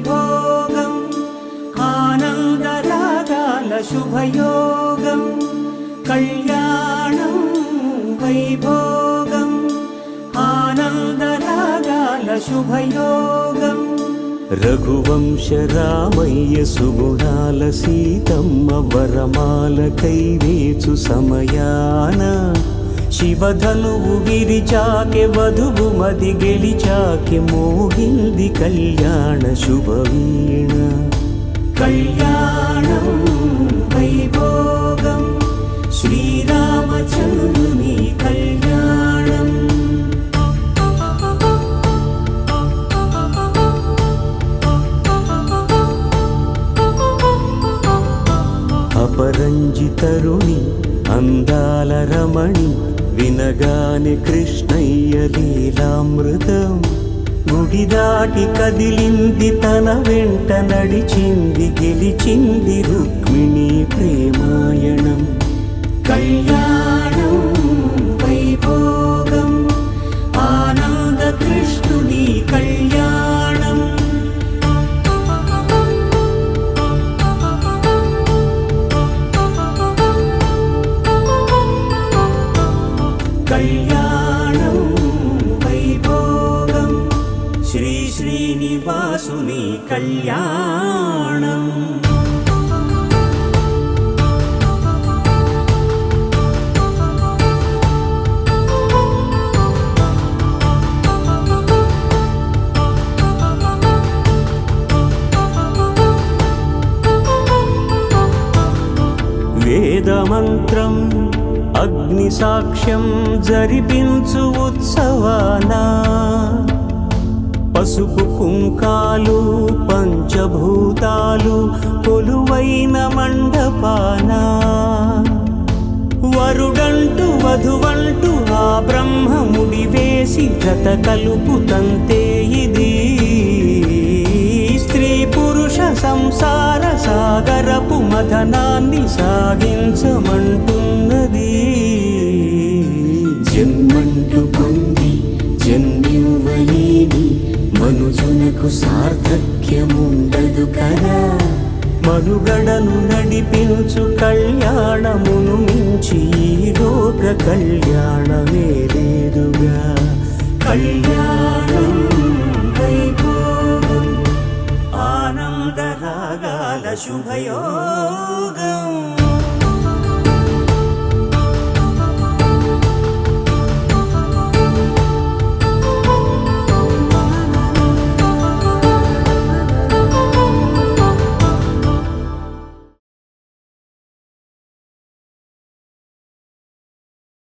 వైభోగం ఆనందరాగాల శుభయోగం కళ్యాణం వైభోగం ఆనందరాగాల శుభయోగం రఘువంశ రామయ్య సుగుణాల సీతమ్మ వరమాల కైవేచు సమయాన శివధనువు విరిచాకె వధువు మది గెలిచాకె మోగింది కళ్యాణ శుభవీణ కళ్యాణం వైభోగం శ్రీరామచంద్రుని కళ్యాణం అపరంజి తరుణి అందాల రమణి వినగాని కృష్ణయ్య లీలామృతం గుడి దాటి కదిలింది తన వెంట నడిచింది గెలిచింది రుక్మిణి ప్రేమాయణం కళ్యాణం వైభోగం ఆనంద కృష్ణుని కళ్యాణం కళ్యాణం వైభోగం శ్రీ శ్రీనివాసుని కళ్యాణం వేదమంత్రం అగ్ని సాక్ష్యం జరిపించు ఉత్సవాన పసుపు కుంకాలు పంచభూతాలు కొలువైన మండపాన వరుడంటూ వధువంటూ ఆ బ్రహ్మముడి వేసి జత కలుపుతంతే ఇది స్త్రీ పురుష సంసార సాగరపు మథనాన్ని సాగించమంటున్నది జన్మంటూ పొంది జన్మివ్వలేని మనుజునకు సార్థక్యముండదు కదా మనుగడను నడిపించు కళ్యాణమును మించి ఈ లోక కళ్యాణమే లేదుగా కళ్యాణం వైభోగం ఆనందరాగాల శుభయోగం